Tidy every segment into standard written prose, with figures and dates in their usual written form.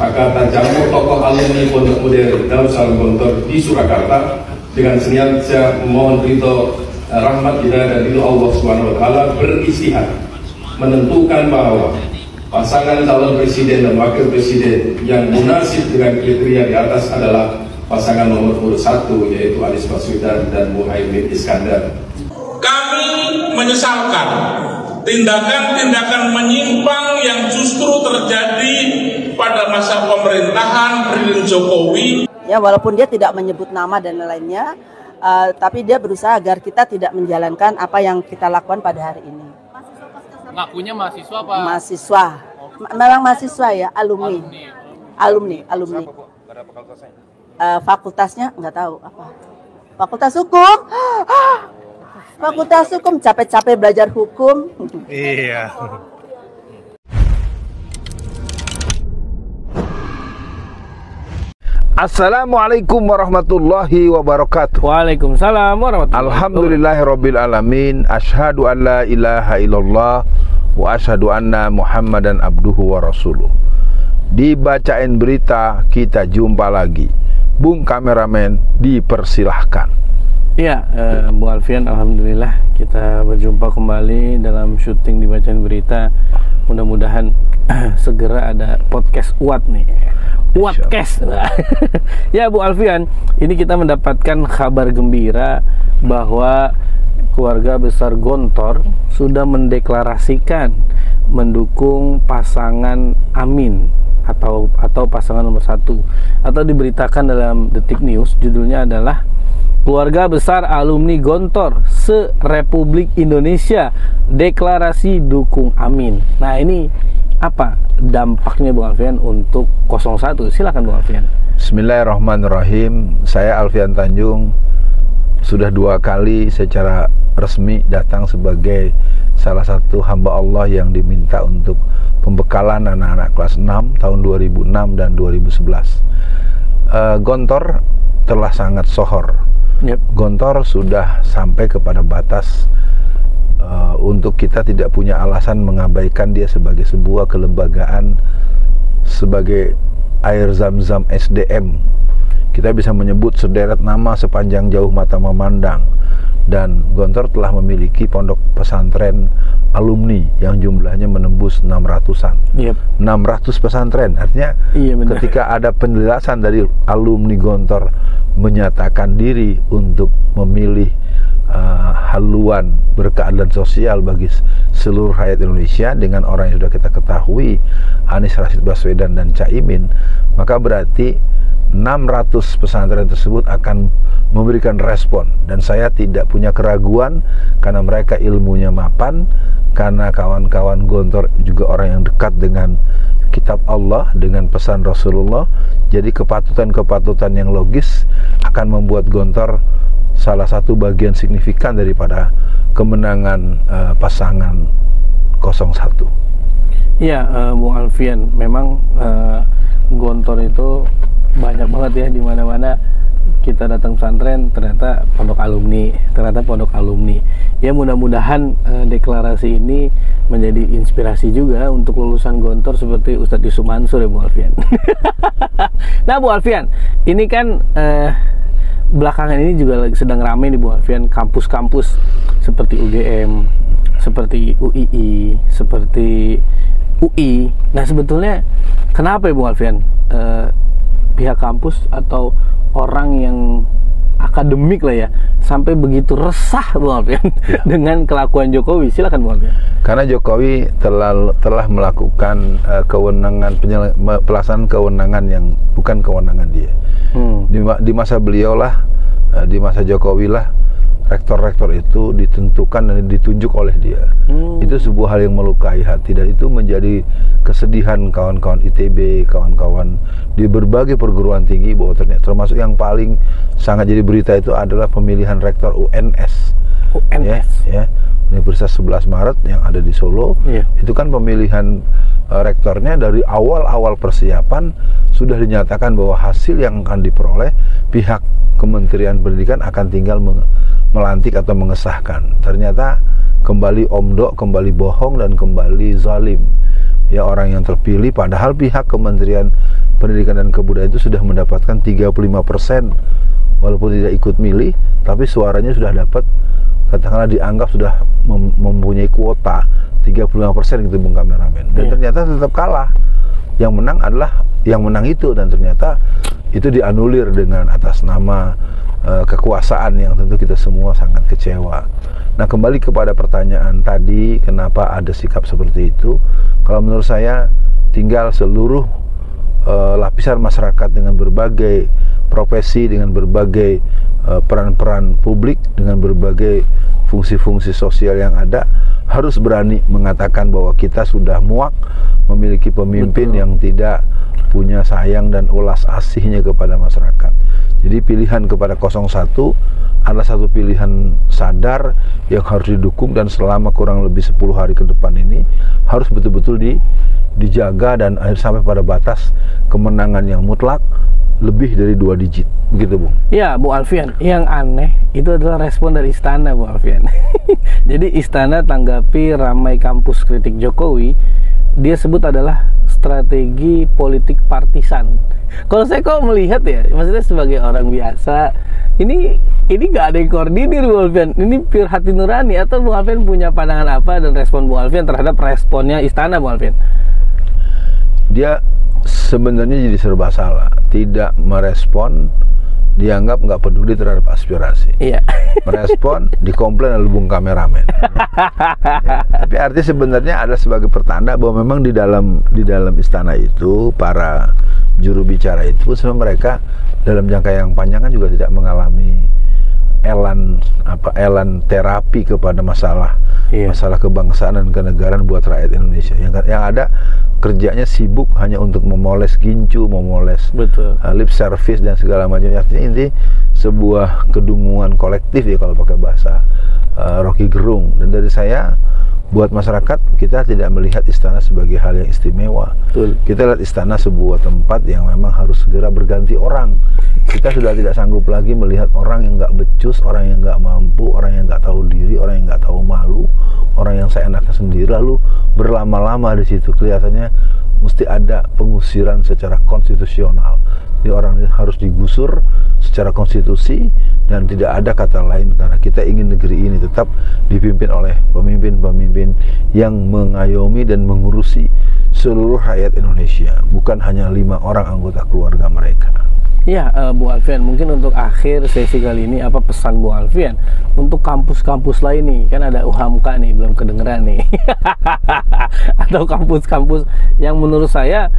Maka jamu tokoh alumni Pondok Modern Darussalam Gontor di Surakarta dengan sengaja memohon ridho rahmat hidayah dan ridho Allah SWT beristihad menentukan bahwa pasangan calon presiden dan wakil presiden yang munasib dengan kriteria di atas adalah pasangan nomor urut 1, yaitu Anies Baswedan dan Muhaimin Iskandar. Kami menyesalkan tindakan-tindakan menyimpang yang justru terjadi pada masa pemerintahan Presiden Jokowi. Ya, walaupun dia tidak menyebut nama dan lainnya, tapi dia berusaha agar kita tidak menjalankan apa yang kita lakukan pada hari ini. Ngakunya mahasiswa apa? Mahasiswa. Memang mahasiswa ya, alumni. Alumni. Fakultasnya nggak tahu apa. Fakultas Hukum. Fakultas Hukum, capek-capek belajar hukum. Iya. Assalamualaikum warahmatullahi wabarakatuh. Waalaikumsalam warahmatullahi wabarakatuh. Alhamdulillahirabbil alamin. Asyhadu an la ilaha illallah wa asyhadu anna Muhammadan abduhu wa rasuluh. Dibacain berita, kita jumpa lagi. Bung kameramen, dipersilahkan. Iya, Bu Alfian, alhamdulillah kita berjumpa kembali dalam syuting Dibacain Berita. Mudah-mudahan segera ada podcast UAT nih. UATcast. Ya Bu Alfian, ini kita mendapatkan kabar gembira bahwa keluarga besar Gontor sudah mendeklarasikan mendukung pasangan Amin atau pasangan nomor 1, atau diberitakan dalam Detik News, judulnya adalah keluarga besar alumni Gontor se-Republik Indonesia deklarasi dukung Amin. Nah, ini apa dampaknya Bu Alfian untuk 01? Silakan Bu Alfian. Bismillahirrahmanirrahim. Saya Alfian Tanjung sudah 2 kali secara resmi datang sebagai salah satu hamba Allah yang diminta untuk pembekalan anak-anak kelas 6 tahun 2006 dan 2011. Gontor telah sangat sohor. Gontor sudah sampai kepada batas untuk kita tidak punya alasan mengabaikan dia sebagai sebuah kelembagaan, sebagai air zam-zam SDM. Kita bisa menyebut sederet nama sepanjang jauh mata memandang. Dan Gontor telah memiliki pondok pesantren alumni yang jumlahnya menembus 600-an. 600 pesantren, artinya ketika ada penjelasan dari alumni Gontor menyatakan diri untuk memilih haluan berkeadilan sosial bagi seluruh rakyat Indonesia dengan orang yang sudah kita ketahui, Anies Rashid Baswedan dan Caimin, maka berarti 600 pesantren tersebut akan memberikan respon. Dan saya tidak punya keraguan karena mereka ilmunya mapan, karena kawan-kawan Gontor juga orang yang dekat dengan kitab Allah, dengan pesan Rasulullah. Jadi kepatutan-kepatutan yang logis akan membuat Gontor salah satu bagian signifikan daripada kemenangan pasangan 01. Iya, Bu Alfian, memang Gontor itu banyak banget ya, di mana-mana kita datang pesantren ternyata pondok alumni. Ya, mudah-mudahan deklarasi ini menjadi inspirasi juga untuk lulusan Gontor seperti Ustadz Yusuf Mansur ya Bu Alfian. Nah Bu Alfian, ini kan belakangan ini juga sedang ramai nih Bu Alfian, kampus-kampus seperti UGM, seperti UII, seperti UI. Nah, sebetulnya kenapa ya Bu Alfian pihak kampus atau orang yang akademik lah ya sampai begitu resah Bu Alfian dengan kelakuan Jokowi? Silakan Bu Alfian. Karena Jokowi telah melakukan pelaksanaan kewenangan yang bukan kewenangan dia. Di masa beliau lah, di masa Jokowi lah, rektor-rektor itu ditentukan dan ditunjuk oleh dia. Itu sebuah hal yang melukai hati, dan itu menjadi kesedihan kawan-kawan ITB, kawan-kawan di berbagai perguruan tinggi, bahwa ternyata termasuk yang paling sangat jadi berita itu adalah pemilihan rektor UNS. Ya, Universitas 11 Maret yang ada di Solo. Itu kan pemilihan rektornya dari awal-awal persiapan sudah dinyatakan bahwa hasil yang akan diperoleh pihak Kementerian Pendidikan akan tinggal melantik atau mengesahkan. Ternyata kembali omdok, kembali bohong, dan kembali zalim. Ya, orang yang terpilih padahal pihak Kementerian pendidikan dan kebudayaan itu sudah mendapatkan 35%, walaupun tidak ikut milih, tapi suaranya sudah dapat, katakanlah dianggap sudah mempunyai kuota 35% gitu Bung Kameramen. Dan ternyata tetap kalah. Yang menang adalah yang menang itu, dan ternyata itu dianulir dengan atas nama kekuasaan yang tentu kita semua sangat kecewa. Nah, kembali kepada pertanyaan tadi, kenapa ada sikap seperti itu? Kalau menurut saya, tinggal seluruh lapisan masyarakat dengan berbagai profesi, dengan berbagai peran-peran publik, dengan berbagai fungsi-fungsi sosial yang ada, harus berani mengatakan bahwa kita sudah muak memiliki pemimpin yang tidak punya sayang dan ulas asihnya kepada masyarakat. Jadi pilihan kepada 01 adalah satu pilihan sadar yang harus didukung, dan selama kurang lebih 10 hari ke depan ini harus betul-betul dijaga dan sampai pada batas kemenangan yang mutlak lebih dari 2 digit, begitu Bung? Ya, Bu Alfian, yang aneh itu adalah respon dari Istana, Bu Alfian. Jadi Istana tanggapi ramai kampus kritik Jokowi, dia sebut adalah strategi politik partisan. Kalau saya kok melihat ya, maksudnya sebagai orang biasa, ini nggak ada yang koordinir, Bu Alfian. Ini pure hati nurani, atau Bu Alfian punya pandangan apa dan respon Bu Alfian terhadap responnya Istana, Bu Alfian? Dia sebenarnya jadi serba salah, tidak merespon, dianggap nggak peduli terhadap aspirasi. Iya. Merespon, dikomplain oleh Bung Kameramen. Ya, tapi artinya sebenarnya ada sebagai pertanda bahwa memang di dalam istana itu, para juru bicara itu sebenarnya mereka dalam jangka yang panjang kan juga tidak mengalami elan terapi kepada masalah kebangsaan dan kenegaraan buat rakyat Indonesia. Yang ada kerjanya sibuk hanya untuk memoles gincu, memoles lip service dan segala macam. Artinya ini sebuah kedunguan kolektif ya kalau pakai bahasa Rocky Gerung. Dan dari saya, buat masyarakat, kita tidak melihat istana sebagai hal yang istimewa. Kita lihat istana sebuah tempat yang memang harus segera berganti orang. Kita sudah tidak sanggup lagi melihat orang yang nggak becus, orang yang nggak mampu, orang yang nggak tahu diri, orang yang nggak tahu malu, orang yang seenaknya sendiri lalu berlama-lama di situ. Kelihatannya mesti ada pengusiran secara konstitusional. Jadi orang harus digusur secara konstitusi, dan tidak ada kata lain, karena kita ingin negeri ini tetap dipimpin oleh pemimpin-pemimpin yang mengayomi dan mengurusi seluruh rakyat Indonesia, bukan hanya 5 orang anggota keluarga mereka. Ya, Bu Alfian, mungkin untuk akhir sesi kali ini, apa pesan Bu Alfian untuk kampus-kampus lain nih? Kan ada UHAMKA nih, belum kedengeran nih. Atau kampus-kampus yang menurut saya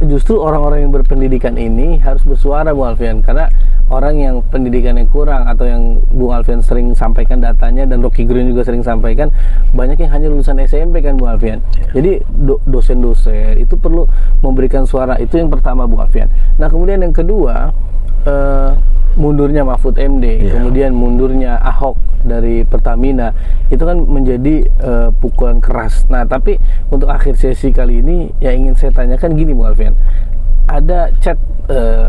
justru orang-orang yang berpendidikan ini harus bersuara, Bu Alfian. Karena orang yang pendidikannya kurang, atau yang Bu Alfian sering sampaikan datanya, dan Rocky Green juga sering sampaikan, banyak yang hanya lulusan SMP kan, Bu Alfian. Jadi dosen-dosen itu perlu memberikan suara. Itu yang pertama, Bu Alfian. Nah, kemudian yang kedua, mundurnya Mahfud MD, kemudian mundurnya Ahok dari Pertamina, itu kan menjadi pukulan keras. Nah, tapi untuk akhir sesi kali ini yang ingin saya tanyakan gini, Bu Alfian. Ada chat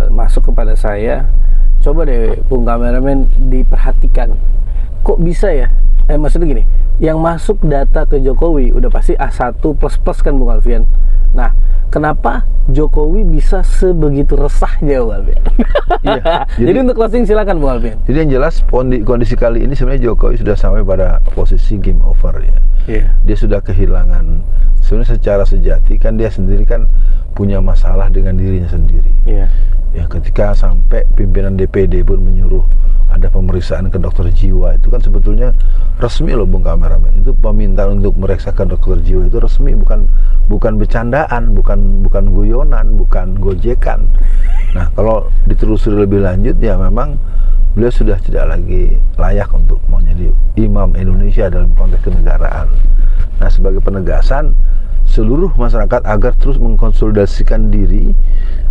masuk kepada saya, coba deh Bung Kameramen diperhatikan, kok bisa ya, maksudnya gini, yang masuk data ke Jokowi udah pasti A1++ kan, Bung Alfian. Nah, kenapa Jokowi bisa sebegitu resahnya, Bung Alfian? Jadi untuk closing silakan, Bung Alfian. Jadi yang jelas kondisi kali ini sebenarnya Jokowi sudah sampai pada posisi game over ya. Dia sudah kehilangan, sebenarnya secara sejati kan dia sendiri kan punya masalah dengan dirinya sendiri. Ya, ketika sampai pimpinan DPD pun menyuruh ada pemeriksaan ke dokter jiwa, itu kan sebetulnya resmi loh Bung Kameramen. Itu permintaan untuk meriksa ke dokter jiwa itu resmi, bukan bercandaan, bukan guyonan, bukan gojekan. Nah, kalau ditelusuri lebih lanjut, ya memang beliau sudah tidak lagi layak untuk menjadi imam Indonesia dalam konteks kenegaraan. Nah, sebagai penegasan seluruh masyarakat agar terus mengkonsolidasikan diri,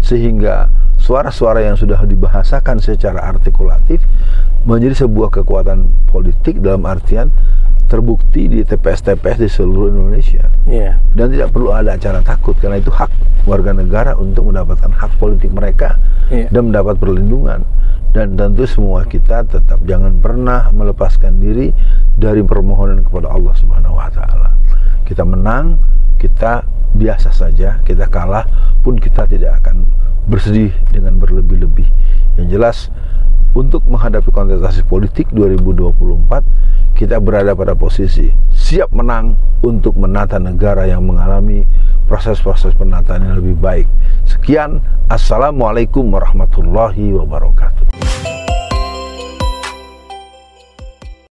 sehingga suara-suara yang sudah dibahasakan secara artikulatif menjadi sebuah kekuatan politik, dalam artian terbukti di TPS-TPS di seluruh Indonesia. Dan tidak perlu ada acara takut, karena itu hak warga negara untuk mendapatkan hak politik mereka dan mendapat perlindungan. Dan tentu semua kita tetap jangan pernah melepaskan diri dari permohonan kepada Allah Subhanahu wa Ta'ala. Kita menang, kita biasa saja, kita kalah pun kita tidak akan bersedih dengan berlebih-lebih. Yang jelas, untuk menghadapi kontestasi politik 2024, kita berada pada posisi siap menang untuk menata negara yang mengalami proses-proses penataan yang lebih baik. Sekian, Assalamualaikum warahmatullahi wabarakatuh.